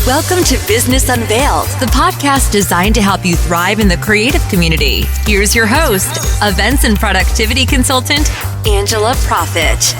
Welcome to Business Unveiled, the podcast designed to help you thrive in the creative community. Here's your host, events and productivity consultant, Angela Profit.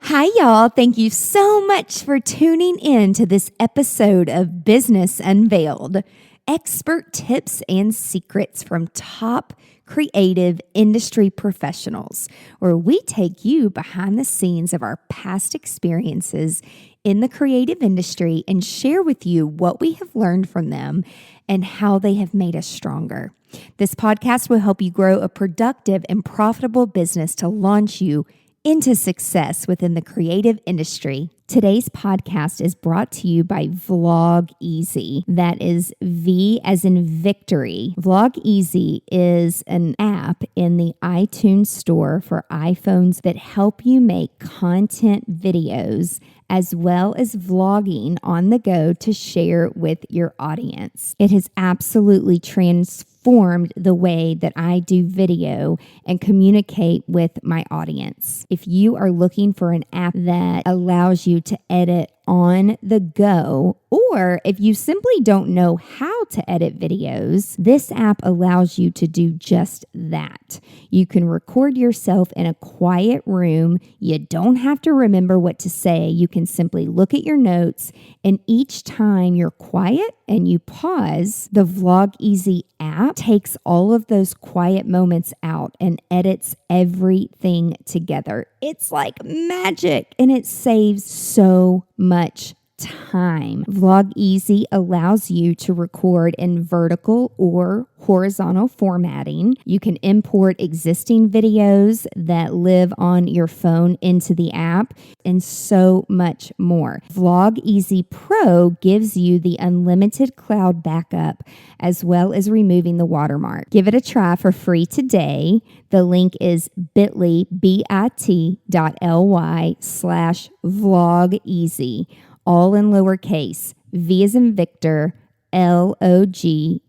Hi, y'all. Thank you so much for tuning in to this episode of Business Unveiled. Expert tips and secrets from top creative industry professionals, where we take you behind the scenes of our past experiences in the creative industry and share with you what we have learned from them and how they have made us stronger. This podcast will help you grow a productive and profitable business to launch you into success within the creative industry. Today's podcast is brought to you by Vlog Easy. That is V as in victory. Vlog Easy is an app in the iTunes store for iPhones that help you make content videos as well as vlogging on the go to share with your audience. It has absolutely transformed the way that I do video and communicate with my audience. If you are looking for an app that allows you to edit on the go, or if you simply don't know how to edit videos, this app allows you to do just that. You can record yourself in a quiet room. You don't have to remember what to say. You can simply look at your notes, and each time you're quiet and you pause, the Vlog Easy app takes all of those quiet moments out and edits everything together. It's like magic, and it saves so much time. Vlog Easy allows you to record in vertical or horizontal formatting. You can import existing videos that live on your phone into the app, and so much more. Vlog Easy Pro gives you the unlimited cloud backup as well as removing the watermark. Give it a try for free today. The link is bit.ly/vlogeasy. All in lowercase, V as in Victor, LOGEASY.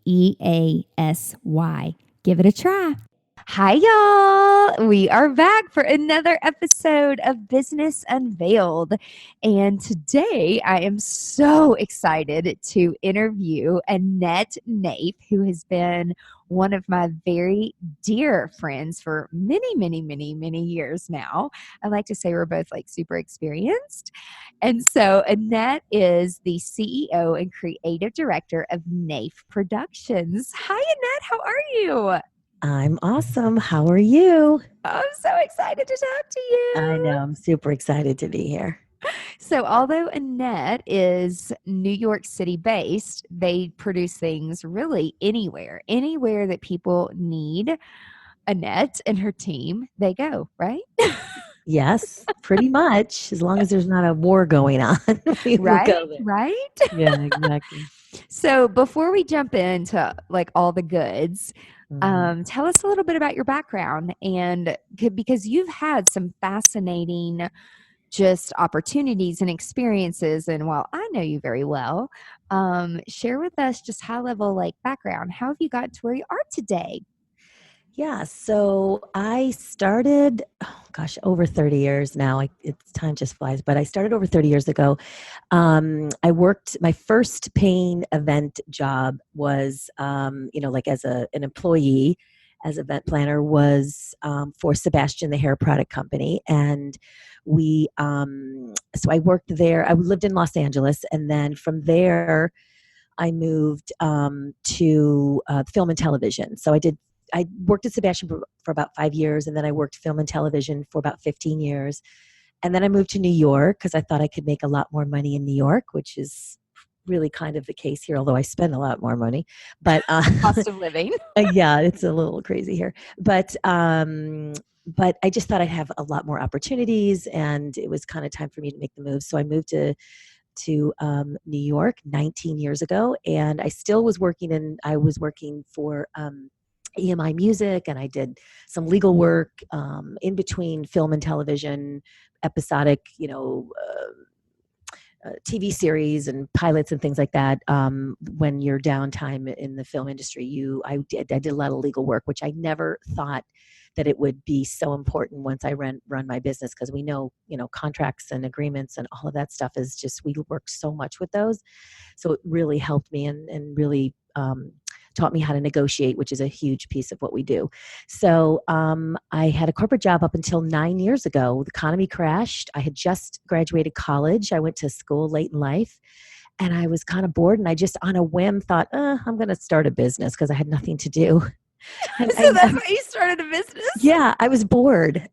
Give it a try. Hi, y'all. We are back for another episode of Business Unveiled. And today I am so excited to interview Annette Naif, who has been one of my very dear friends for many years now. I like to say we're both like super experienced. And so Annette is the CEO and creative director of Naif Productions. Hi, Annette. How are you? I'm awesome. How are you? I'm so excited to talk to you. I know. I'm super excited to be here. So although Annette is New York City based, they produce things really anywhere that people need Annette and her team, they go, right? Yes, pretty much. As long as there's not a war going on. We will go there. Right? Yeah, exactly. So before we jump into like all the goods, tell us a little bit about your background, and because you've had some fascinating just opportunities and experiences. And while I know you very well, share with us just high level like background. How have you gotten to where you are today? Yeah, so I started, over 30 years now. Time just flies, but I started over 30 years ago. I worked, my first paying event job was, like as an employee, as event planner, was for Sebastian, the hair product company. And so I worked there. I lived in Los Angeles, and then from there, I moved to film and television. So I worked at Sebastian for about 5 years, and then I worked film and television for about 15 years. And then I moved to New York because I thought I could make a lot more money in New York, which is really kind of the case here, although I spend a lot more money. But cost of living. Yeah, it's a little crazy here. But I just thought I'd have a lot more opportunities, and it was kind of time for me to make the move. So I moved to New York 19 years ago, and I still was working for EMI Music, and I did some legal work in between film and television, episodic, TV series and pilots and things like that. When you're downtime in the film industry, I did a lot of legal work, which I never thought that it would be so important once I run my business, because we know, contracts and agreements and all of that stuff is just, we work so much with those. So it really helped me and really taught me how to negotiate, which is a huge piece of what we do. So I had a corporate job up until 9 years ago. The economy crashed. I had just graduated college. I went to school late in life. And I was kind of bored, and I just on a whim thought, I'm going to start a business because I had nothing to do. And So that's why you started a business? yeah, I was bored.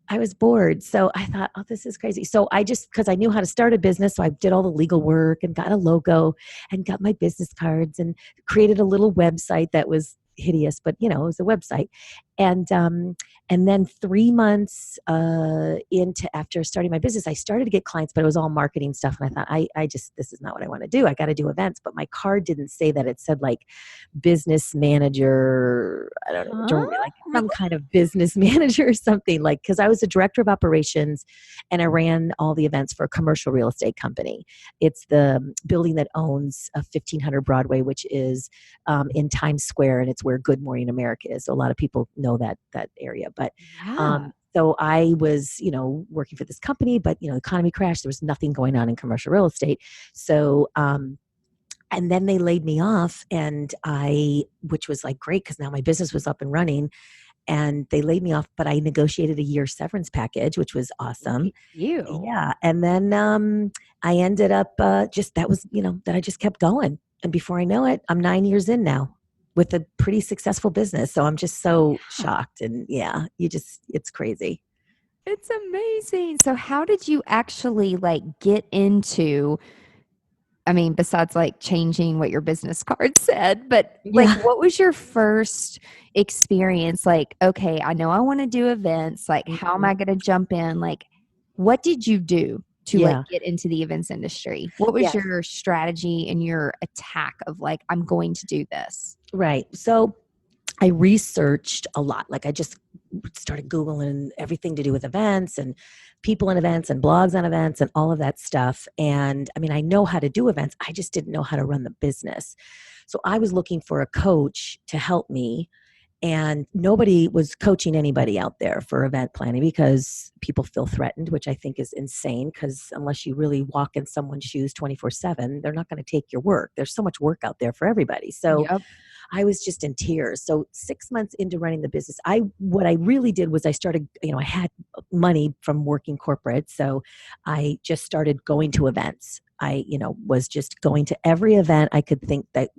So I thought, this is crazy. So because I knew how to start a business, so I did all the legal work and got a logo and got my business cards and created a little website that was hideous, but it was a website. And then 3 months after starting my business, I started to get clients, but it was all marketing stuff. And I thought, this is not what I want to do. I got to do events. But my card didn't say that. It said like business manager. I don't know, like some kind of business manager or something, like, because I was a director of operations and I ran all the events for a commercial real estate company. It's the building that owns 1500 Broadway, which is in Times Square, and it's where Good Morning America is. So a lot of people know that area. But so I was, working for this company, but the economy crashed. There was nothing going on in commercial real estate. So and then they laid me off, which was like great because now my business was up and running. And they laid me off, but I negotiated a year severance package, which was awesome. You. Yeah. And then I ended up that I just kept going. And before I know it, I'm 9 years in now with a pretty successful business. So I'm just so shocked. And it's crazy. It's amazing. So how did you actually get into, besides changing what your business card said, but what was your first experience? Okay, I know I want to do events. How am I going to jump in? What did you do to get into the events industry? What was your strategy and your attack of I'm going to do this? Right. So I researched a lot. I just started Googling everything to do with events and people in events and blogs on events and all of that stuff. And I know how to do events. I just didn't know how to run the business. So I was looking for a coach to help me. And nobody was coaching anybody out there for event planning because people feel threatened, which I think is insane, because unless you really walk in someone's shoes 24/7, they're not going to take your work. There's so much work out there for everybody. So I was just in tears. So 6 months into running the business, what I really did was I started, I had money from working corporate. So I just started going to events. I, was just going to every event I could think that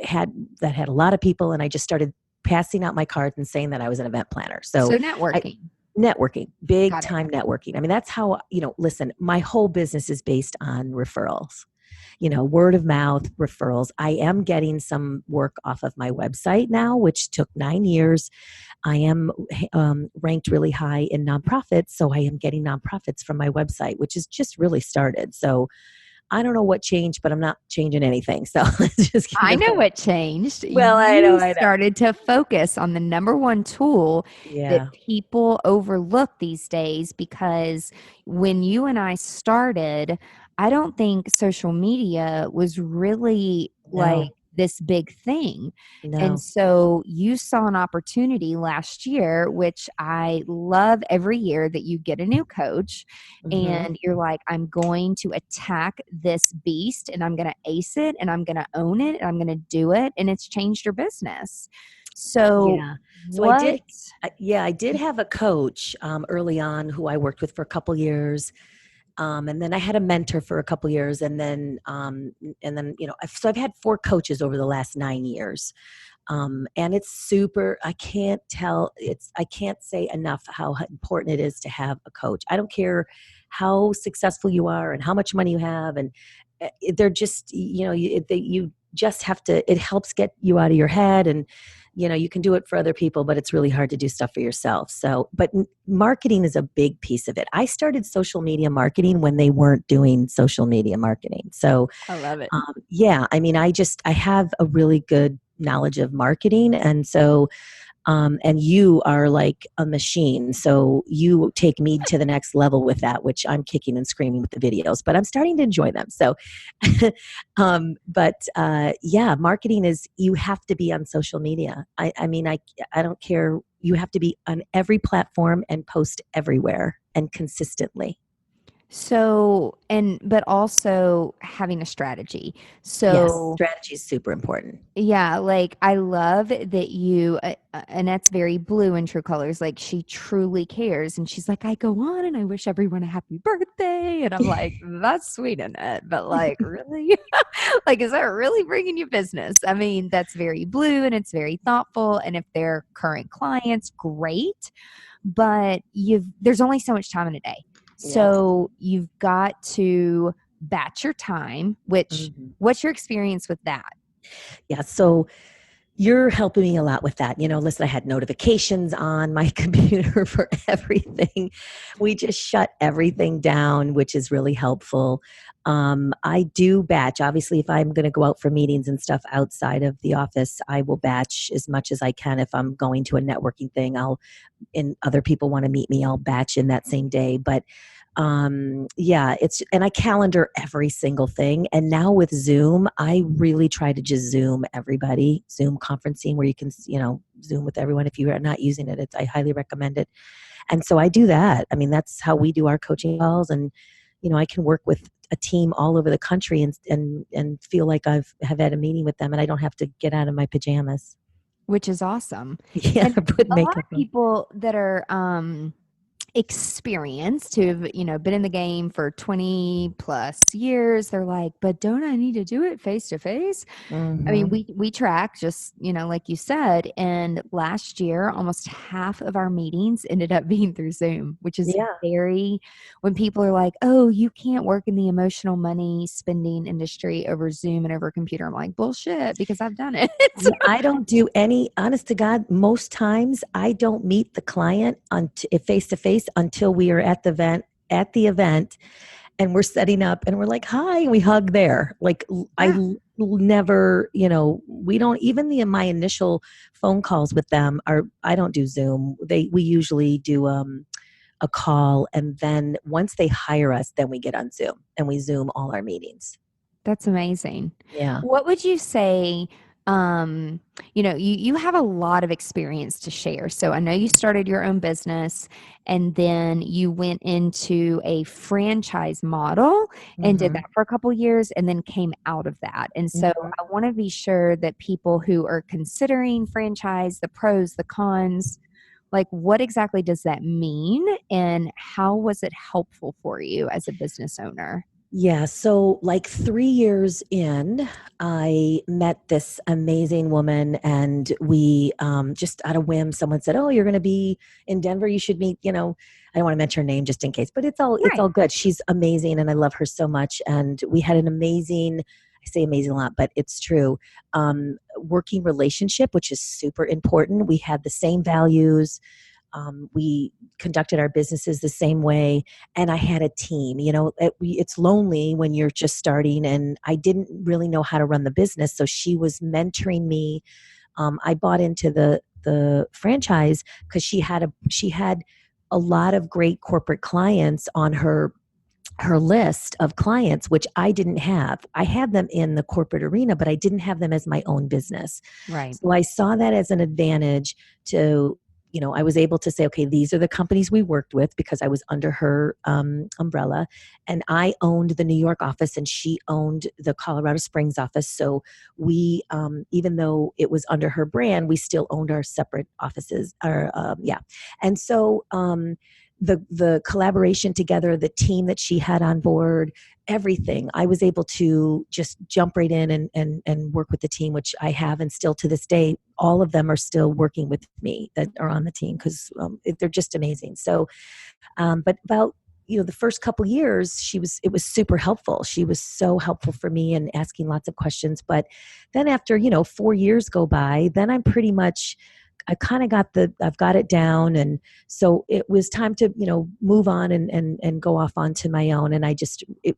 had a lot of people. And I just started passing out my cards and saying that I was an event planner. So networking. Networking, big time networking. That's how, listen, my whole business is based on referrals, word of mouth referrals. I am getting some work off of my website now, which took 9 years. I am ranked really high in nonprofits. So I am getting nonprofits from my website, which has just really started. So I don't know what changed, but I'm not changing anything. So let's just I know what changed. Well, I know. Started to focus on the number one tool that people overlook these days, because when you and I started, I don't think social media was really this big thing. No. And so you saw an opportunity last year, which I love every year that you get a new coach and you're like, I'm going to attack this beast and I'm going to ace it and I'm going to own it and I'm going to do it. And it's changed your business. So I did have a coach early on who I worked with for a couple years. And then I had a mentor for a couple years, and then so I've had 4 coaches over the last 9 years. And it's super, I can't say enough how important it is to have a coach. I don't care how successful you are and how much money you have. And they're just, you just have to, it helps get you out of your head, and you can do it for other people, but it's really hard to do stuff for yourself. So, but marketing is a big piece of it. I started social media marketing when they weren't doing social media marketing. So I love it. I have a really good knowledge of marketing. And so, and you are like a machine. So you take me to the next level with that, which I'm kicking and screaming with the videos, but I'm starting to enjoy them. So, marketing is, you have to be on social media. I don't care, you have to be on every platform and post everywhere and consistently. So, but also having a strategy. Yes, So, strategy is super important. yeah, like I love that Annette's very blue in true colors. Like she truly cares. And she's like, I go on and I wish everyone a happy birthday. And I'm like, that's sweet, Annette. But like, really? Like, is that really bringing you business? I mean, that's very blue and it's very thoughtful. And if they're current clients, great. But there's only so much time in a day. Yes. So you've got to batch your time, which what's your experience with that? Yeah. So you're helping me a lot with that. Listen, I had notifications on my computer for everything. We just shut everything down, which is really helpful. I do batch. Obviously, if I'm going to go out for meetings and stuff outside of the office, I will batch as much as I can. If I'm going to a networking thing, and other people want to meet me, I'll batch in that same day. But yeah, and I calendar every single thing. And now with Zoom, I really try to just Zoom everybody, Zoom conferencing where you can, Zoom with everyone. If you are not using it, I highly recommend it. And so I do that. I mean, that's how we do our coaching calls. And, I can work with a team all over the country and feel like have had a meeting with them and I don't have to get out of my pajamas. Which is awesome. Yeah, And put a lot makeup of on. people that are experienced who've been in the game for 20 plus years, they're like, but don't I need to do it face to face? I mean, we track just like you said, and last year almost half of our meetings ended up being through Zoom, which is Yeah. very, when people are like, oh, you can't work in the emotional money spending industry over Zoom and over a computer, I'm like, bullshit, because I've done it. Yeah, I don't do any, honest to God, most times I don't meet the client face to face until we are at the event and we're setting up and we're like, hi, and we hug there. Like never, we don't, even my initial phone calls with them I don't do Zoom. We usually do a call. And then once they hire us, then we get on Zoom and we Zoom all our meetings. That's amazing. Yeah. What would you say? You have a lot of experience to share. So I know you started your own business and then you went into a franchise model and did that for a couple years and then came out of that. And so I want to be sure that people who are considering franchise, the pros, the cons, like what exactly does that mean and how was it helpful for you as a business owner? Yeah. So, like 3 years in, I met this amazing woman, and we just out of whim, someone said, "Oh, you're going to be in Denver. You should meet." I don't want to mention her name just in case, but it's all good. She's amazing, and I love her so much. And we had an amazing. I say amazing a lot, but it's true. Working relationship, which is super important. We had the same values. We conducted our businesses the same way, and I had a team. It's lonely when you're just starting, and I didn't really know how to run the business, so she was mentoring me. I bought into the franchise because she had a lot of great corporate clients on her list of clients, which I didn't have. I had them in the corporate arena, but I didn't have them as my own business. Right. So I saw that as an advantage to, I was able to say, okay, these are the companies we worked with because I was under her umbrella, and I owned the New York office and she owned the Colorado Springs office. So we, even though it was under her brand, we still owned our separate offices. And so, the collaboration together, the team that she had on board, everything, I was able to just jump right in and work with the team, which I have, and still to this day, all of them are still working with me that are on the team because they're just amazing. So, but about the first couple years, it was super helpful. She was so helpful for me and asking lots of questions. But then after 4 years go by, then I kind of I've got it down. And so it was time to, move on and go off onto my own. And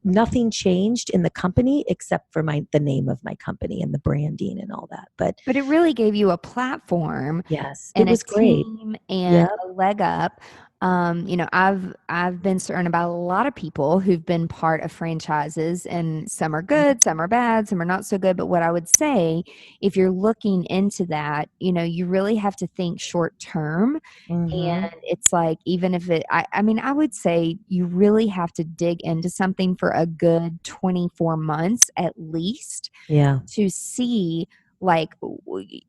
nothing changed in the company except for the name of my company and the branding and all that. But it really gave you a platform yes, and it was a great. team and a leg up. I've been surrounded by a lot of people who've been part of franchises, and some are good, some are bad, some are not so good. But what I would say, if you're looking into that, you really have to think short term. Mm-hmm. And it's like, even if I mean, I would say you really have to dig into something for a good 24 months at least Yeah. to see, like,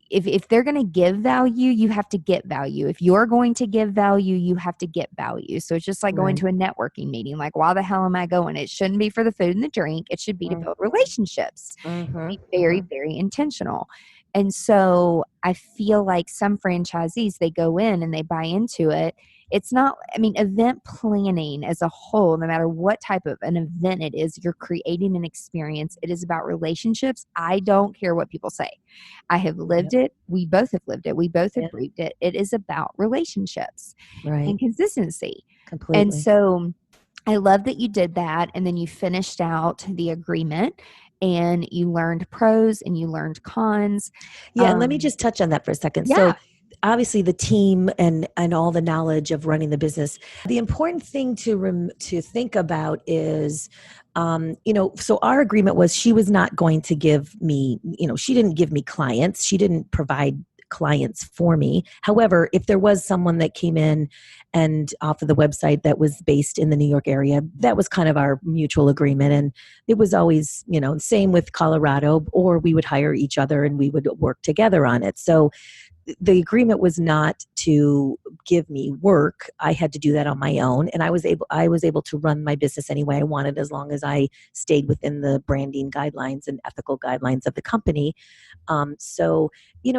if they're going to give value, you have to get value. If you're going to give value, you have to get value. So it's just like going Right. to a networking meeting. Like, why the hell am I going? It shouldn't be for the food and the drink. It should be to build relationships. Mm-hmm. Be very, very intentional. And so I feel like some franchisees, they go in and they buy into it. It's not, I mean, event planning as a whole, no matter what type of an event it is, you're creating an experience. It is about relationships. I don't care what people say. I have lived Yep. it. We both have lived it. We both have Yep. breathed it. It is about relationships Right. and consistency. And Completely. so I love that you did that. And then you finished out the agreement and you learned pros and you learned cons. Yeah, and let me just touch on that for a second. Yeah, So obviously the team and all the knowledge of running the business. The important thing to think about is so our agreement was she was not going to give me, she didn't give me clients. She didn't provide clients for me. However, if there was someone that came in and off of the website that was based in the New York area, that was kind of our mutual agreement. And it was always, same with Colorado, or we would hire each other and we would work together on it. So the agreement was not to give me work. I had to do that on my own, and I was able to run my business any way I wanted, as long as I stayed within the branding guidelines and ethical guidelines of the company. So you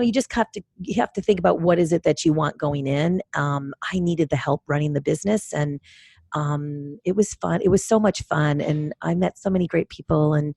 have to think about what is it that you want going in. I needed the help running the business, and it was fun. It was so much fun, and I met so many great people. And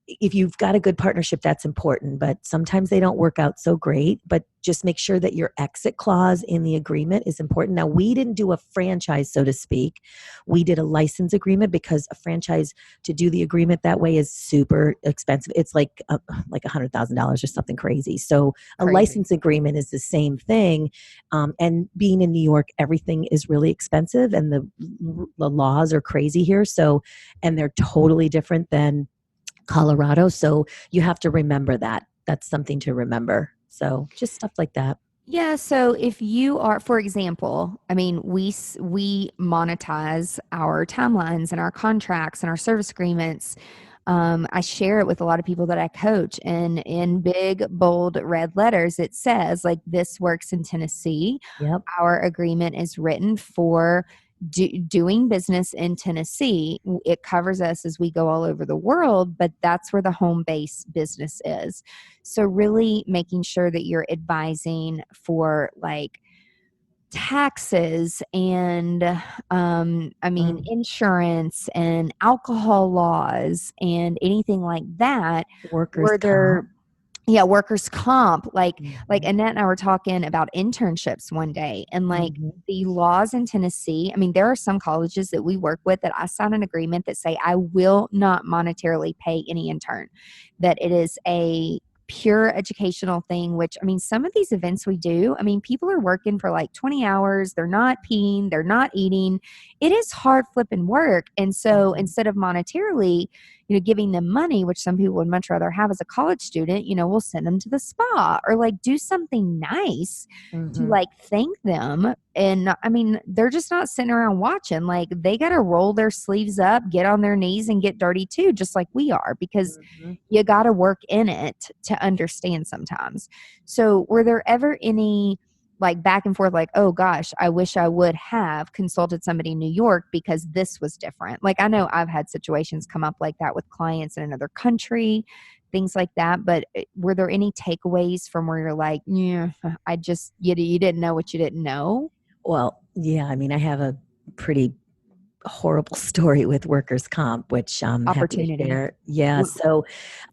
if you've got a good partnership, that's important, but sometimes they don't work out so great. But just make sure that your exit clause in the agreement is important. Now, we didn't do a franchise, so to speak. We did a license agreement, because a franchise, to do the agreement that way, is super expensive. It's like $100,000 or something crazy. So a crazy. license agreement is the same thing. And being in New York, everything is really expensive, and the laws are crazy here. So, and they're totally different than Colorado. So you have to remember that. That's something to remember. So just stuff like that. Yeah, so if you are, for example, I mean, we monetize our timelines and our contracts and our service agreements. I share it with a lot of people that I coach, and in big, bold, red letters, it says, like, this works in Tennessee. Yep. Our agreement is written for doing business in Tennessee. It covers us as we go all over the world, but that's where the home base business is. So really making sure that you're advising for, like, taxes and Mm. insurance and alcohol laws and anything like that, Workers' where they're, comp. yeah, workers' comp. Like Mhm. Annette and I were talking about internships one day, and like Mhm. the laws in Tennessee. I mean, there are some colleges that we work with that I sign an agreement that say I will not monetarily pay any intern, that it is a pure educational thing. Which, I mean, some of these events we do, I mean, people are working for like 20 hours, they're not peeing, they're not eating. It is hard flipping work. And so Mhm. instead of monetarily, giving them money, which some people would much rather have as a college student, we'll send them to the spa or like do something nice to Mhm. like thank them. And I mean, they're just not sitting around watching. Like, they got to roll their sleeves up, get on their knees and get dirty too, just like we are, because Mhm. you got to work in it to understand sometimes. So were there ever any, like, back and forth, like, oh gosh, I wish I would have consulted somebody in New York because this was different? Like, I know I've had situations come up like that with clients in another country, things like that. But were there any takeaways from where you're like, yeah, I just, you didn't know what you didn't know? Well, yeah, I mean, I have a pretty horrible story with workers' comp, which I'm happy to Opportunity. share. Yeah. So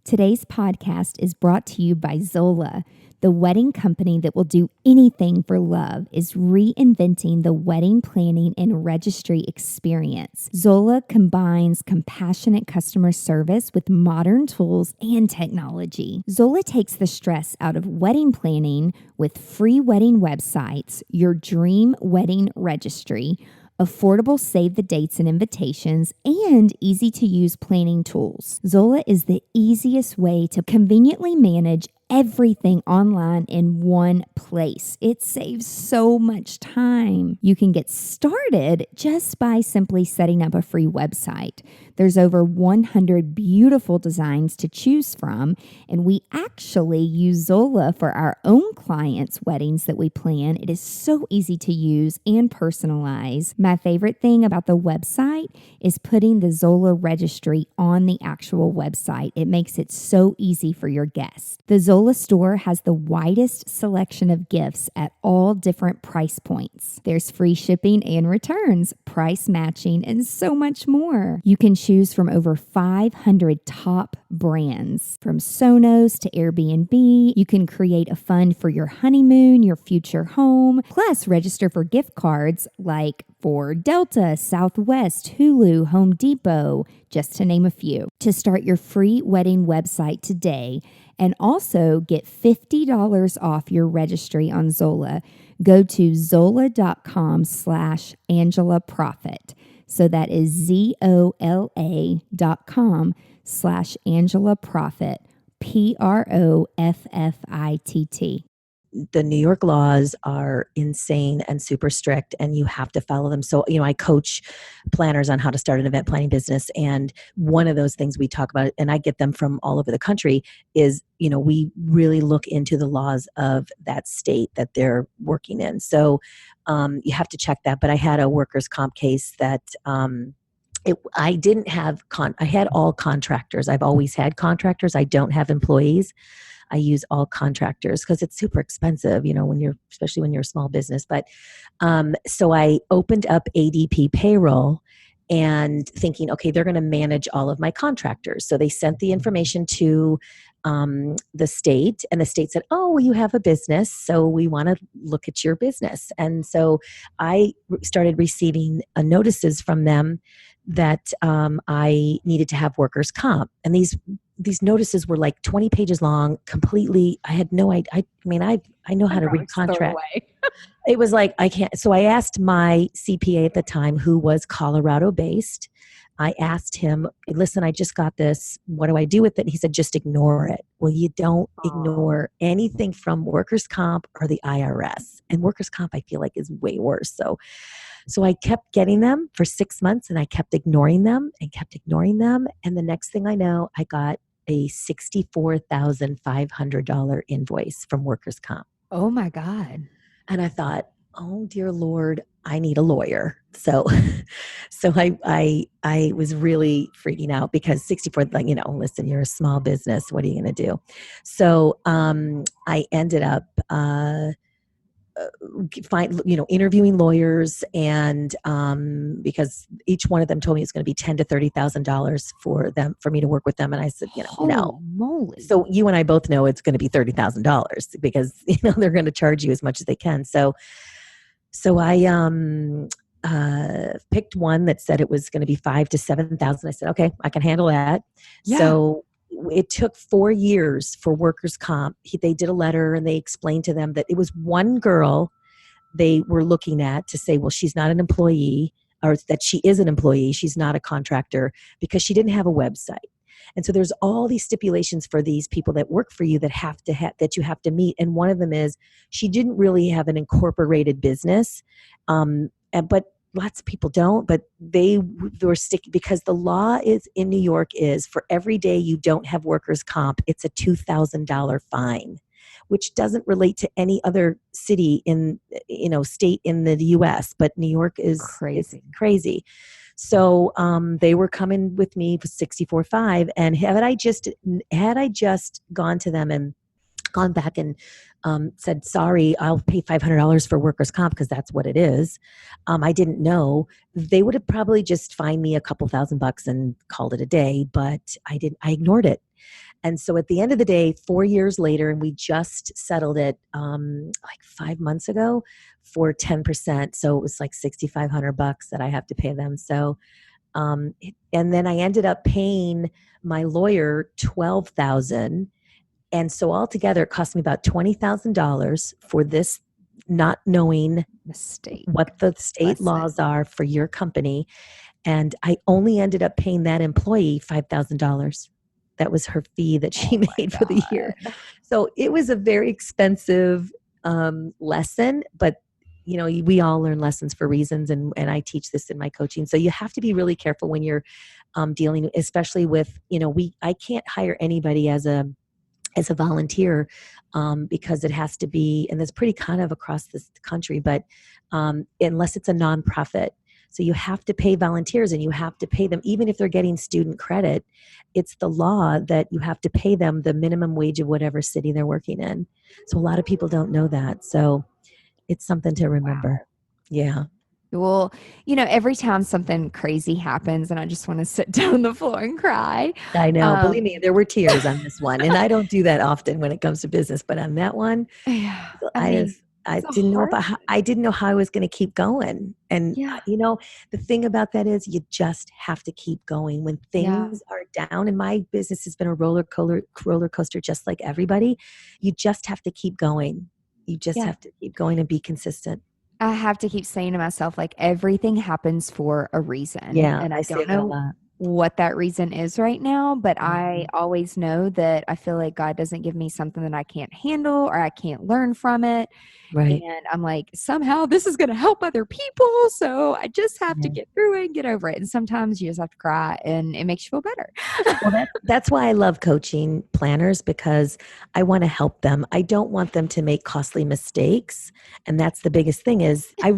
Today's podcast is brought to you by Zola. The wedding company that will do anything for love is reinventing the wedding planning and registry experience. Zola combines compassionate customer service with modern tools and technology. Zola takes the stress out of wedding planning with free wedding websites, your dream wedding registry, affordable save the dates and invitations, and easy to use planning tools. Zola is the easiest way to conveniently manage everything online in one place. It saves so much time. You can get started just by simply setting up a free website. There's over 100 beautiful designs to choose from, and we actually use Zola for our own clients' weddings that we plan. It is so easy to use and personalize. My favorite thing about the website is putting the Zola registry on the actual website. It makes it so easy for your guests. The Zola store has the widest selection of gifts at all different price points. There's free shipping and returns, price matching, and so much more. You can choose from over 500 top brands. From Sonos to Airbnb, you can create a fund for your honeymoon, your future home, plus register for gift cards like for Delta, Southwest, Hulu, Home Depot, just to name a few. To start your free wedding website today and also get $50 off your registry on Zola, go to zola.com/Angela Profit. So that is ZOLA.com/Angela Profit, PROFFITT. The New York laws are insane and super strict, and you have to follow them. So, I coach planners on how to start an event planning business. And one of those things we talk about, and I get them from all over the country, is, we really look into the laws of that state that they're working in. So you have to check that. But I had a workers' comp case that I didn't have, I had all contractors. I've always had contractors. I don't have employees. I use all contractors because it's super expensive, especially when you're a small business. But so I opened up ADP payroll and thinking, okay, they're going to manage all of my contractors. So they sent the information to the state, and the state said, oh, well, you have a business, so we want to look at your business. And so I started receiving notices from them that I needed to have workers' comp. And these notices were like 20 pages long, completely. I had no idea. I know how to read contract. It was like, I can't. So I asked my CPA at the time, who was Colorado based. I asked him, listen, I just got this. What do I do with it? And he said, just ignore it. Well, you don't ignore anything from workers' comp or the IRS. And workers' comp, I feel like, is way worse. So I kept getting them for 6 months, and I kept ignoring them and kept ignoring them. And the next thing I know, I got a $64,500 invoice from workers' comp. Oh my God. And I thought, oh dear Lord, I need a lawyer. So I was really freaking out because 64, listen, you're a small business. What are you going to do? So I ended up interviewing lawyers, and because each one of them told me it's going to be $10,000 to $30,000 for me to work with them, and I said, no. Moly. So you and I both know it's going to be $30,000 because they're going to charge you as much as they can. So I picked one that said it was going to be $5,000 to $7,000. I said, okay, I can handle that. Yeah. So it took 4 years for workers' comp. They did a letter and they explained to them that it was one girl they were looking at to say, well, she's not an employee, or that she is an employee. She's not a contractor, because she didn't have a website. And so there's all these stipulations for these people that work for you that that you have to meet. And one of them is she didn't really have an incorporated business, but lots of people don't, but they were sticking, because the law is in New York is for every day you don't have workers' comp, it's a $2,000 fine, which doesn't relate to any other city state in the US, but New York is crazy. So they were coming with me for 64.5, and had I just gone to them and gone back and said, sorry, I'll pay $500 for workers' comp because that's what it is. I didn't know. They would have probably just fined me a couple $1,000 and called it a day, but I didn't. I ignored it. And so at the end of the day, 4 years later, and we just settled it like 5 months ago for 10%. So it was like $6,500 that I have to pay them. So, and then I ended up paying my lawyer $12,000. And so altogether, it cost me about $20,000 for this, not knowing Mistake. what the state Lesson. laws are for your company. And I only ended up paying that employee $5,000. That was her fee that she made for the year. So it was a very expensive lesson, but you know, we all learn lessons for reasons, and I teach this in my coaching. So you have to be really careful when you're dealing, especially with, you know, I can't hire anybody as a volunteer because it has to be, and it's pretty kind of across this country, but unless it's a nonprofit. So you have to pay volunteers, and you have to pay them, even if they're getting student credit. It's the law that you have to pay them the minimum wage of whatever city they're working in. So a lot of people don't know that. So it's something to remember. Wow. Yeah. Well, you know, every time something crazy happens and I just want to sit down on the floor and cry. I know. Believe me, there were tears on this one. And I don't do that often when it comes to business, but on that one, Yeah, I didn't know how I was going to keep going. And you know, the thing about that is you just have to keep going when things are down. And my business has been a roller coaster, just like everybody. You just have to keep going. You just have to keep going and be consistent. I have to keep saying to myself, like, everything happens for a reason. Yeah. And I don't say know that a lot. what that reason is right now, but I always know that I feel like God doesn't give me something that I can't handle or I can't learn from it. Right. And I'm like, somehow this is going to help other people. So I just have to get through it and get over it. And sometimes you just have to cry and it makes you feel better. Well, that's why I love coaching planners, because I want to help them. I don't want them to make costly mistakes. And that's the biggest thing is I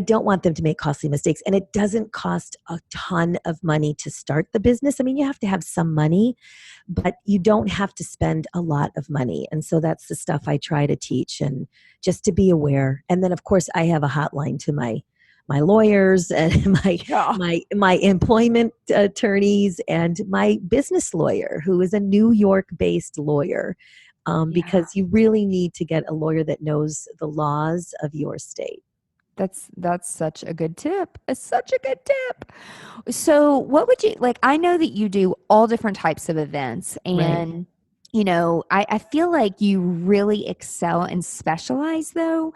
don't want them to make costly mistakes. And it doesn't cost a ton of money to start the business. I mean, you have to have some money, but you don't have to spend a lot of money. And so that's the stuff I try to teach, and just to be aware. And then of course I have a hotline to my lawyers and my employment attorneys and my business lawyer, who is a New York based lawyer, because you really need to get a lawyer that knows the laws of your state. That's such a good tip. It's such a good tip. So what would you like? I know that you do all different types of events, and you know, I feel like you really excel and specialize though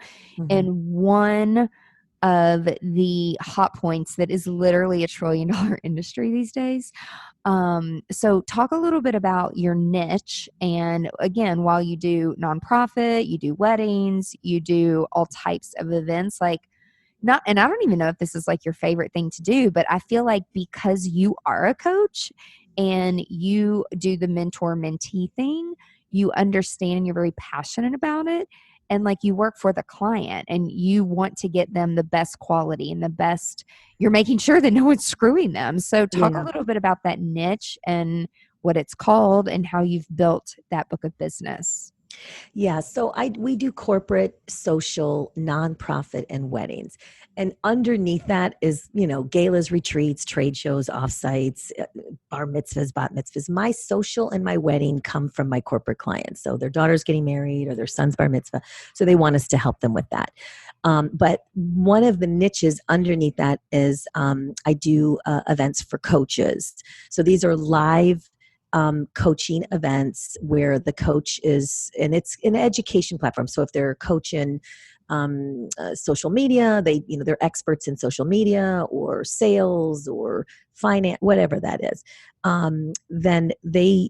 in one of the hot points that is literally $1 trillion industry these days. So talk a little bit about your niche. And again, while you do nonprofit, you do weddings, you do all types of events, like and I don't even know if this is like your favorite thing to do, but I feel like because you are a coach and you do the mentor mentee thing, you understand and you're very passionate about it. And like you work for the client and you want to get them the best quality and the best, you're making sure that no one's screwing them. So talk a little bit about that niche and what it's called and how you've built that book of business. Yeah, so we do corporate, social, nonprofit, and weddings. And underneath that is, you know, galas, retreats, trade shows, offsites, bar mitzvahs, bat mitzvahs. My social and my wedding come from my corporate clients. So their daughter's getting married or their son's bar mitzvah. So they want us to help them with that. But one of the niches underneath that is I do events for coaches. So these are live coaching events where the coach is, and it's an education platform. So if they're coaching social media, they're experts in social media or sales or finance, whatever that is, then they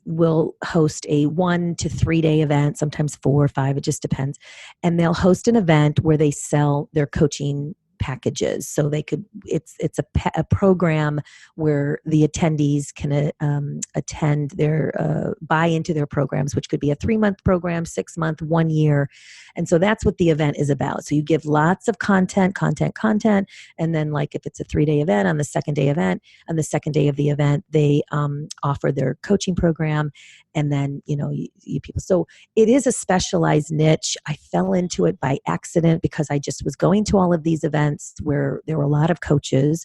will host a 1 to 3 day event, sometimes 4 or 5, it just depends. And they'll host an event where they sell their coaching packages. So it's a program where the attendees can attend buy into their programs, which could be a 3-month program, 6-month, 1 year. And so that's what the event is about. So you give lots of content. And then like if it's a 3-day event, on the second day of the event, they offer their coaching program. And then, you people. So it is a specialized niche. I fell into it by accident because I just was going to all of these events where there were a lot of coaches,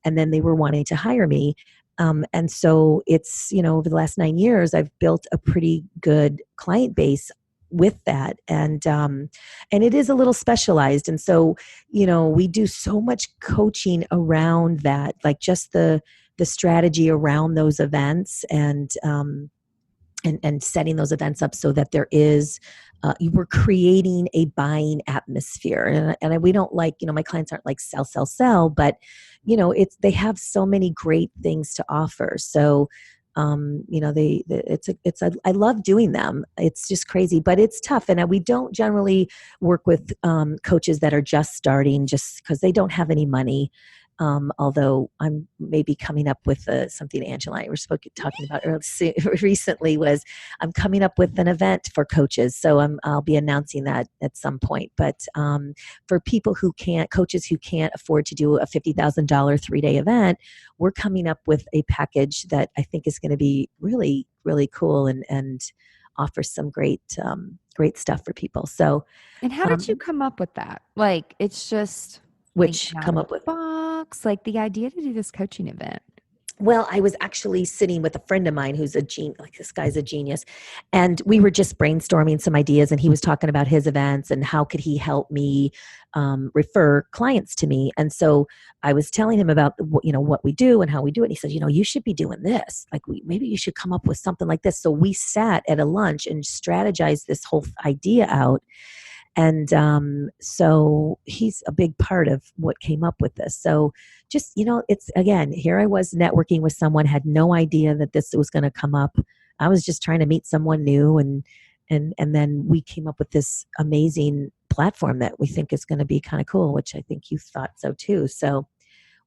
and then they were wanting to hire me. And so it's, over the last 9 years, I've built a pretty good client base with that. And it is a little specialized. And so, we do so much coaching around that, like just the strategy around those events and setting those events up so that there is we're creating a buying atmosphere, and we don't like, my clients aren't like sell, but they have so many great things to offer. So I love doing them. It's just crazy, but it's tough. And we don't generally work with coaches that are just starting, just because they don't have any money. Although I'm maybe coming up with something Angela and I were talking about recently, was I'm coming up with an event for coaches. So I'll be announcing that at some point. But for people coaches who can't afford to do a $50,000 3-day event, we're coming up with a package that I think is going to be really, really cool and offer some great stuff for people. So, and how did you come up with that? Like, it's just come up with box, like the idea to do this coaching event. Well, I was actually sitting with a friend of mine who's this guy's a genius. And we were just brainstorming some ideas, and he was talking about his events and how could he help me refer clients to me. And so I was telling him about, what we do and how we do it. And he said, you should be doing this. Like, maybe you should come up with something like this. So we sat at a lunch and strategized this whole idea out. And so he's a big part of what came up with this. So just, it's, again, here I was networking with someone, had no idea that this was going to come up. I was just trying to meet someone new. And then we came up with this amazing platform that we think is going to be kind of cool, which I think you thought so too. So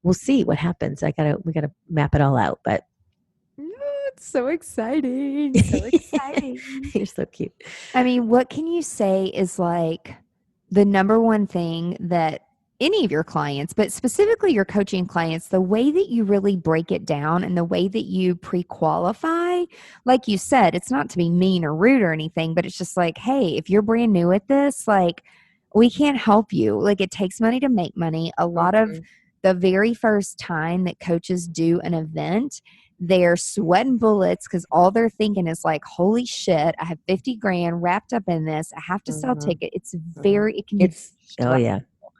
we'll see what happens. We got to map it all out, but. It's so exciting. So exciting. You're so cute. I mean, what can you say is like the number one thing that any of your clients, but specifically your coaching clients, the way that you really break it down and the way that you pre-qualify, like you said, it's not to be mean or rude or anything, but it's just like, hey, if you're brand new at this, like, we can't help you. Like, it takes money to make money. A lot of the very first time that coaches do an event, they're sweating bullets because all they're thinking is like, holy shit, I have 50 grand wrapped up in this. I have to sell tickets. It can be oh yeah.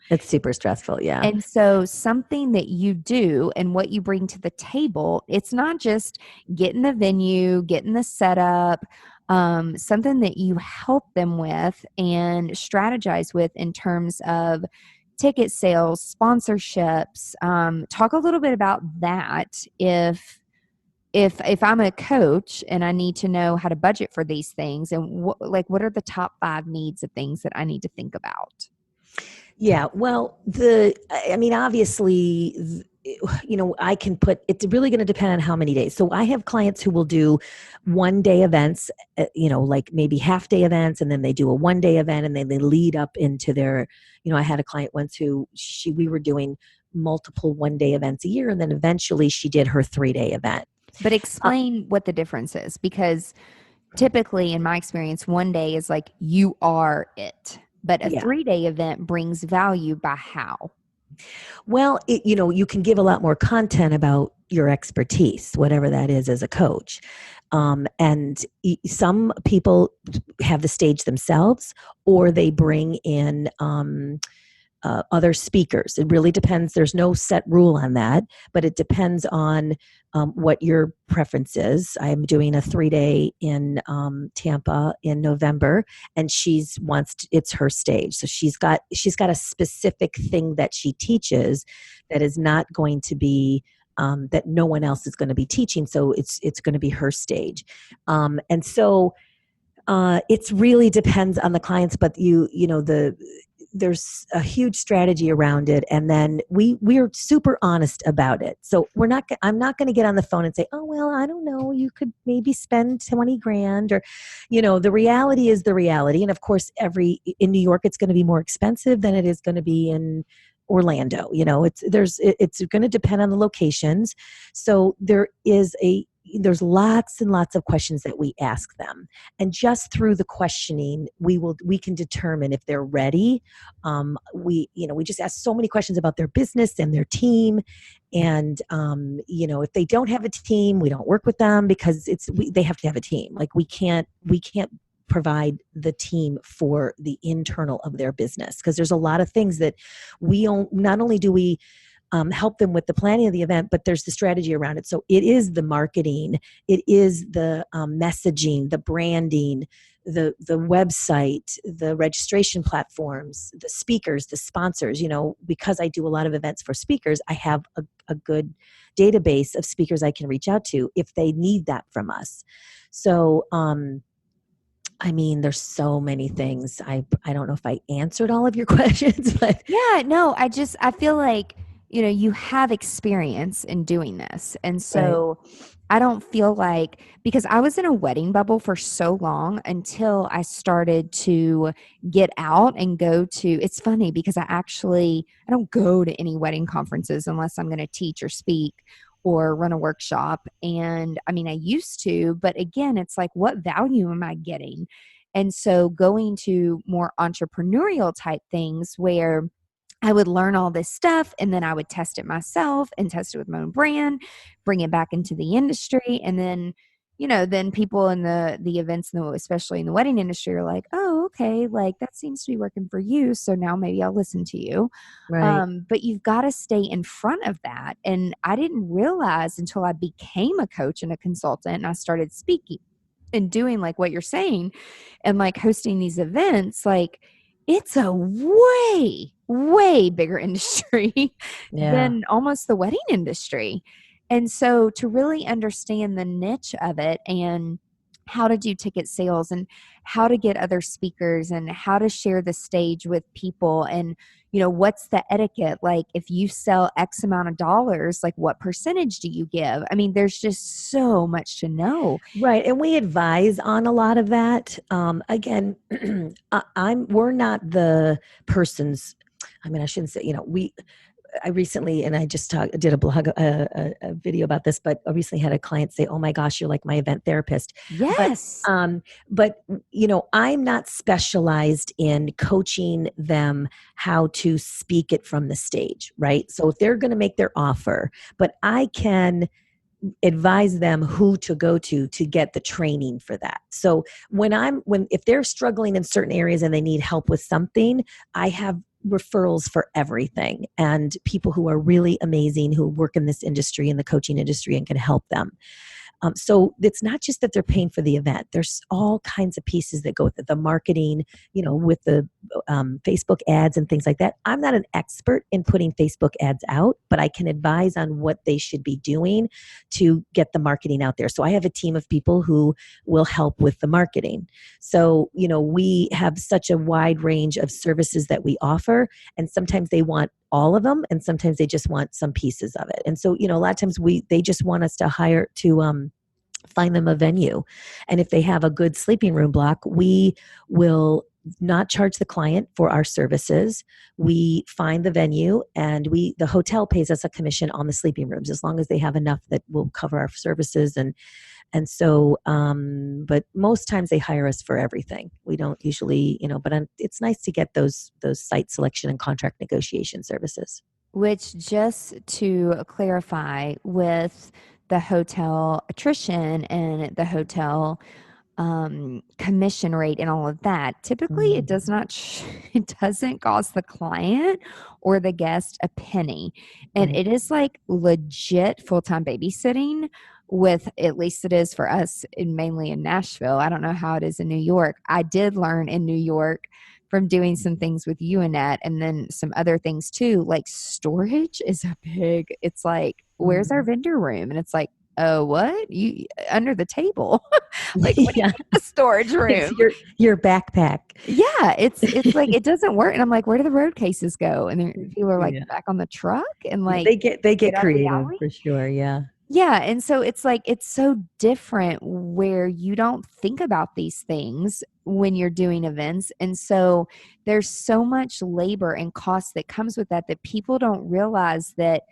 It's super stressful. Yeah. And so something that you do and what you bring to the table, it's not just getting the venue, getting the setup, something that you help them with and strategize with in terms of ticket sales, sponsorships. Talk a little bit about that. If I'm a coach and I need to know how to budget for these things, and what are the top 5 needs of things that I need to think about? Yeah, well, obviously, I can it's really going to depend on how many days. So I have clients who will do 1-day events, like maybe half-day events, and then they do a 1-day event, and then they lead up into their, I had a client once we were doing multiple 1-day events a year, and then eventually she did her 3-day event. But explain what the difference is, because typically in my experience, 1 day is like you are it. But a 3-day event brings value by how? Well, you can give a lot more content about your expertise, whatever that is as a coach. And some people have the stage themselves, or they bring in other speakers. It really depends. There's no set rule on that, but it depends on what your preference is. I'm doing a 3-day in Tampa in November, and it's her stage. So she's got a specific thing that she teaches that is not going to be that no one else is going to be teaching. So it's going to be her stage, and so it really depends on the clients. But there's a huge strategy around it, and then we're super honest about it. So I'm not going to get on the phone and say, oh well, I don't know, you could maybe spend 20 grand, or the reality is the reality. And of course, in New York it's going to be more expensive than it is going to be in Orlando. It's going to depend on the locations. So there's lots and lots of questions that we ask them, and just through the questioning we can determine if they're ready. We just ask so many questions about their business and their team, And if they don't have a team, we don't work with them because they have to have a team. Like we can't provide the team for the internal of their business, because there's a lot of things that we don't, not only do we help them with the planning of the event, but there's the strategy around it. So it is the marketing, it is the messaging, the branding, the website, the registration platforms, the speakers, the sponsors. Because I do a lot of events for speakers, I have a good database of speakers I can reach out to if they need that from us. So there's so many things. I don't know if I answered all of your questions, but Yeah, no, I feel like, you have experience in doing this. And so I don't feel like, because I was in a wedding bubble for so long until I started to get out and go to, it's funny because I don't go to any wedding conferences unless I'm going to teach or speak or run a workshop. And I used to, but again, it's like, what value am I getting? And so going to more entrepreneurial type things where I would learn all this stuff and then I would test it myself and test it with my own brand, bring it back into the industry. And then, then people in the events, especially in the wedding industry, are like, oh, okay, like that seems to be working for you. So now maybe I'll listen to you. right. But you've got to stay in front of that. And I didn't realize until I became a coach and a consultant and I started speaking and doing like what you're saying and like hosting these events, like it's a way, way bigger industry Yeah. than almost the wedding industry. And so to really understand the niche of it and how to do ticket sales and how to get other speakers and how to share the stage with people and what's the etiquette, like if you sell X amount of dollars, like what percentage do you give? There's just so much to know. Right. And we advise on a lot of that. Again, we're not the persons. I shouldn't say, I recently, and I just did a blog, a video about this, but I recently had a client say, "Oh my gosh, you're like my event therapist." Yes. But I'm not specialized in coaching them how to speak it from the stage, right? So if they're going to make their offer, but I can advise them who to go to get the training for that. So if they're struggling in certain areas and they need help with something, I have referrals for everything and people who are really amazing who work in this industry, in the coaching industry, and can help them. So it's not just that they're paying for the event. There's all kinds of pieces that go with it. The marketing, with the Facebook ads and things like that. I'm not an expert in putting Facebook ads out, but I can advise on what they should be doing to get the marketing out there. So I have a team of people who will help with the marketing. So, we have such a wide range of services that we offer, and sometimes they want all of them, and sometimes they just want some pieces of it. And so, a lot of times they just want us to find them a venue. And if they have a good sleeping room block, we will not charge the client for our services. We find the venue, and the hotel pays us a commission on the sleeping rooms as long as they have enough that will cover our services. And so, but most times they hire us for everything. We don't usually, but it's nice to get those site selection and contract negotiation services. Which, just to clarify, with the hotel attrition and the hotel commission rate and all of that, typically it does not it doesn't cost the client or the guest a penny, and Right. it is like legit full-time babysitting. With, at least it is for us, mainly in Nashville. I don't know how it is in New York. I did learn in New York from doing some things with you, Annette, and then some other things too. Like storage is it's like, where's our vendor room? And it's like, oh, what? You under the table? Like, what do you Yeah. mean a storage It's room? your backpack. Yeah, it's like it doesn't work. And I'm like, where do the road cases go? And then people are like, Yeah. back on the truck, and Yeah, like they get out of the creative alley. for sure. Yeah. Yeah, and so it's like it's so different where you don't think about these things when you're doing events. And so there's so much labor and cost that comes with that people don't realize that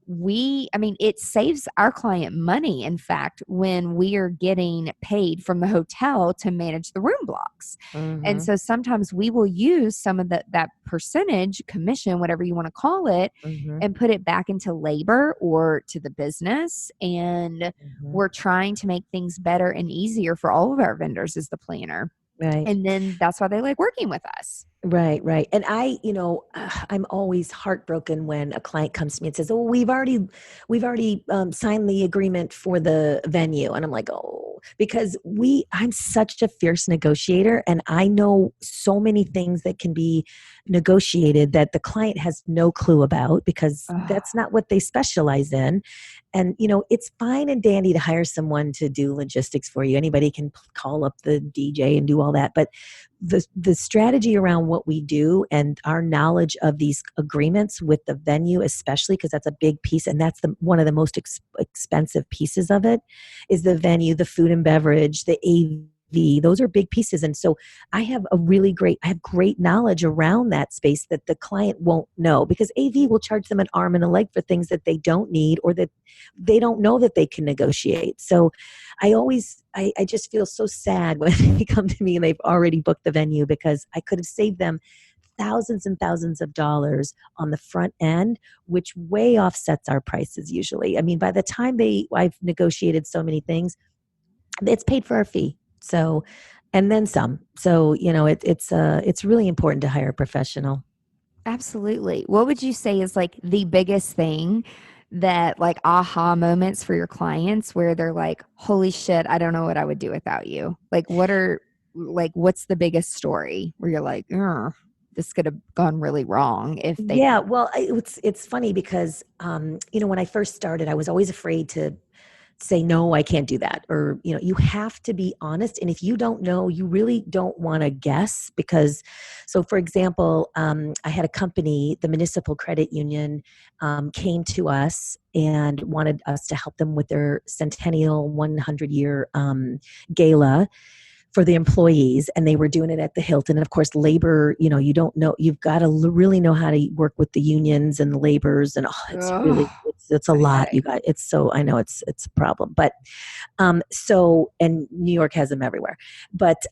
it saves our client money, in fact, when we are getting paid from the hotel to manage the room blocks. And so sometimes we will use some of that percentage, commission, whatever you want to call it, and put it back into labor or to the business. And we're trying to make things better and easier for all of our vendors as the planner. Right. And then that's why they like working with us. Right. And I'm always heartbroken when a client comes to me and says, "Oh, we've already signed the agreement for the venue," and I'm like, "Oh," because I'm such a fierce negotiator, and I know so many things that can be negotiated that the client has no clue about because that's not what they specialize in. And, it's fine and dandy to hire someone to do logistics for you. Anybody can call up the DJ and do all that. But the strategy around what we do and our knowledge of these agreements with the venue, especially because that's a big piece, and that's one of the most expensive pieces of it, is the venue, the food and beverage, the AV. Those are big pieces. And so I have great knowledge around that space that the client won't know, because AV will charge them an arm and a leg for things that they don't need or that they don't know that they can negotiate. So I just feel so sad when they come to me and they've already booked the venue, because I could have saved them thousands and thousands of dollars on the front end, which way offsets our prices usually. I mean, by the time I've negotiated so many things, it's paid for our fee. So, and then some. So, it's really important to hire a professional. Absolutely. What would you say is like the biggest thing that, like, aha moments for your clients where they're like, holy shit, I don't know what I would do without you? What's the biggest story where you're like, this could have gone really wrong if they. Yeah. Well, it's funny because, when I first started, I was always afraid to say, no, I can't do that. Or, you have to be honest. And if you don't know, you really don't want to guess, because, so for example, I had a company, the Municipal Credit Union, came to us and wanted us to help them with their centennial 100-year gala for the employees, and they were doing it at the Hilton. And of course, labor, you don't know, you've got to really know how to work with the unions and the laborers, and it's a lot. I know it's a problem, but, and New York has them everywhere, but,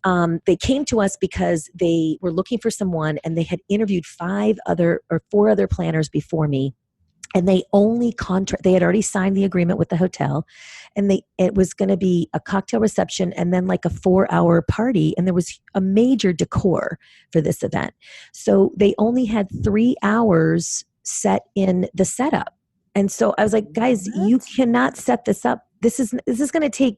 they came to us because they were looking for someone, and they had interviewed 4 other planners before me. And they had already signed the agreement with the hotel, and it was going to be a cocktail reception and then like a 4-hour party. And there was a major decor for this event. So they only had 3 hours set in the setup. And so I was like, guys, you cannot set this up. This is going to take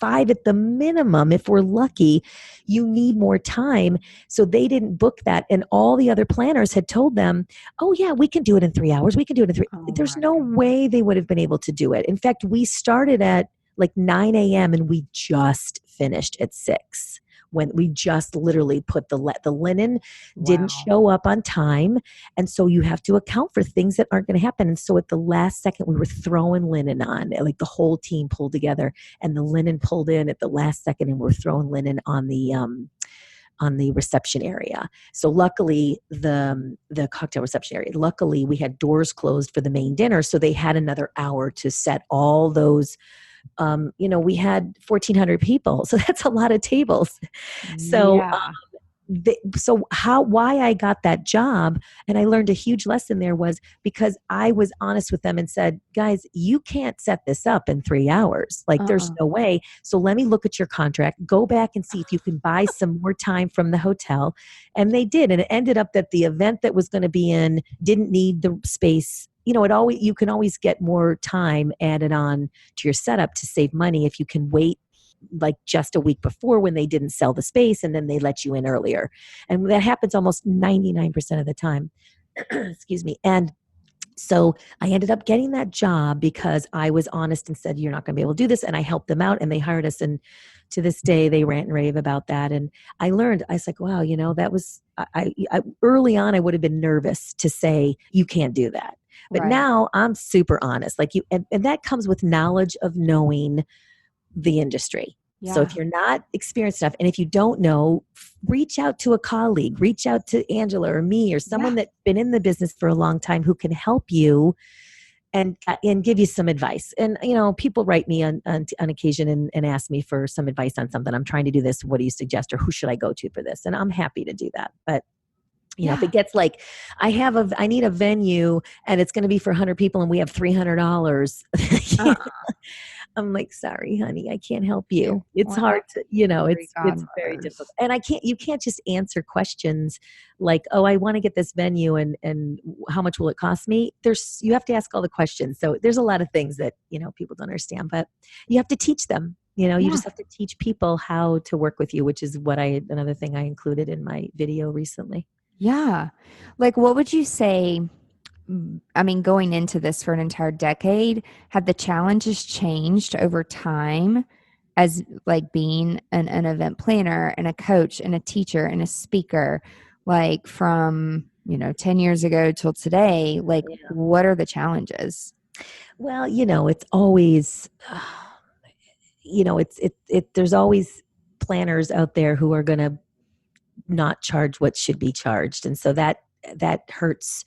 5 at the minimum. If we're lucky, you need more time. So they didn't book that. And all the other planners had told them, oh yeah, we can do it in 3 hours. We can do it in 3. There's no way they would have been able to do it. In fact, we started at like 9 a.m. and we just finished at 6. When we just literally put the linen didn't show up on time. And so you have to account for things that aren't going to happen. And so at the last second, we were throwing linen on, like the whole team pulled together, and the linen pulled in at the last second, and we're throwing linen on the reception area. So luckily the cocktail reception area, luckily we had doors closed for the main dinner. So they had another hour to set all those. We had 1,400 people, so that's a lot of tables. So, why I got that job, and I learned a huge lesson there, was because I was honest with them and said, guys, you can't set this up in 3 hours. Like there's no way. So let me look at your contract, go back and see if you can buy some more time from the hotel. And they did. And it ended up that the event that was going to be in didn't need the space. You can always get more time added on to your setup to save money if you can wait like just a week before when they didn't sell the space, and then they let you in earlier. And that happens almost 99% of the time. Excuse me. And so I ended up getting that job because I was honest and said, you're not going to be able to do this. And I helped them out, and they hired us. And to this day, they rant and rave about that. And I learned, I was like, wow, that was, I early on, I would have been nervous to say, you can't do that. But now I'm super honest, like and that comes with knowledge of knowing the industry. Yeah. So if you're not experienced enough, and if you don't know, reach out to a colleague, reach out to Angela or me or someone that's been in the business for a long time who can help you and give you some advice. And, people write me on occasion and ask me for some advice on something. I'm trying to do this. What do you suggest? Or who should I go to for this? And I'm happy to do that. But if it gets like, I need a venue and it's going to be for 100 people and we have $300, I'm like, sorry, honey, I can't help you. It's hard to, it's very difficult. And you can't just answer questions like, oh, I want to get this venue and how much will it cost me? You have to ask all the questions. So there's a lot of things that, people don't understand, but you have to teach them. You just have to teach people how to work with you, which is another thing I included in my video recently. Yeah. Like, what would you say, going into this for an entire decade, have the challenges changed over time as like being an event planner and a coach and a teacher and a speaker, like from, 10 years ago till today? Like, what are the challenges? Well, it's always, there's always planners out there who are going to not charge what should be charged. And so that hurts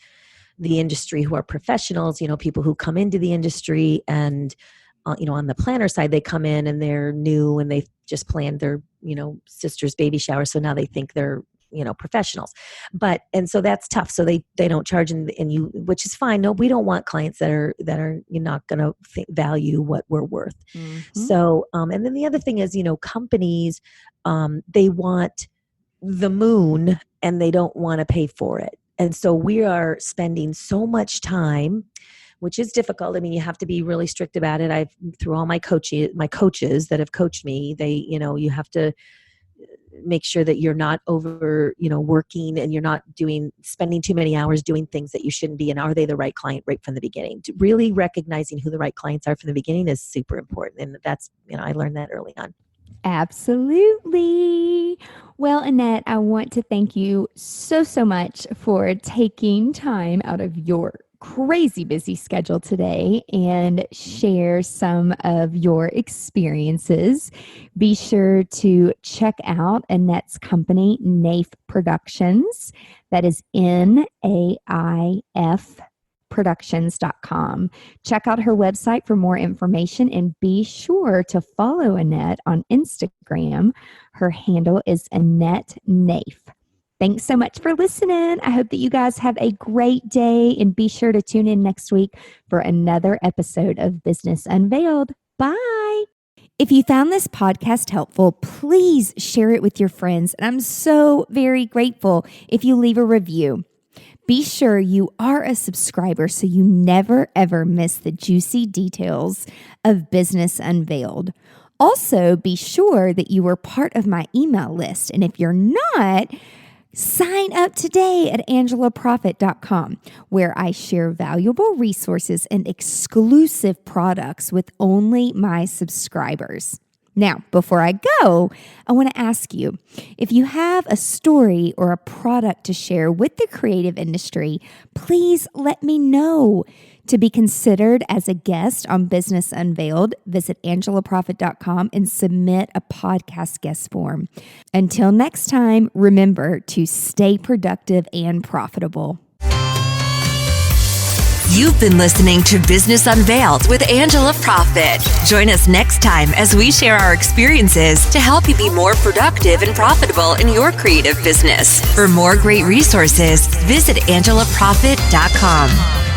the industry who are professionals, people who come into the industry and, on the planner side, they come in and they're new and they just planned their, sister's baby shower. So now they think they're, professionals, and so that's tough. So they don't charge which is fine. No, we don't want clients that are you're not going to value what we're worth. Mm-hmm. So, and then the other thing is, companies, they want the moon and they don't want to pay for it. And so we are spending so much time, which is difficult. I mean, you have to be really strict about it. Through all my coaches that have coached me, you have to make sure that you're not over, working and you're not spending too many hours doing things that you shouldn't be. And are they the right client right from the beginning? Really recognizing who the right clients are from the beginning is super important. And that's, I learned that early on. Absolutely. Well, Annette, I want to thank you so much for taking time out of your crazy busy schedule today and share some of your experiences. Be sure to check out Annette's company, Naif Productions. That is NAIF productions.com. Check out her website for more information and be sure to follow Annette on Instagram. Her handle is Annette Naif. Thanks so much for listening. I hope that you guys have a great day and be sure to tune in next week for another episode of Business Unveiled. Bye. If you found this podcast helpful, please share it with your friends. And I'm so very grateful if you leave a review. Be sure you are a subscriber so you never, ever miss the juicy details of Business Unveiled. Also, be sure that you are part of my email list. And if you're not, sign up today at angelaprofit.com, where I share valuable resources and exclusive products with only my subscribers. Now, before I go, I want to ask you, if you have a story or a product to share with the creative industry, please let me know. To be considered as a guest on Business Unveiled, visit angelaprofit.com and submit a podcast guest form. Until next time, remember to stay productive and profitable. You've been listening to Business Unveiled with Angela Profit. Join us next time as we share our experiences to help you be more productive and profitable in your creative business. For more great resources, visit angelaprofit.com.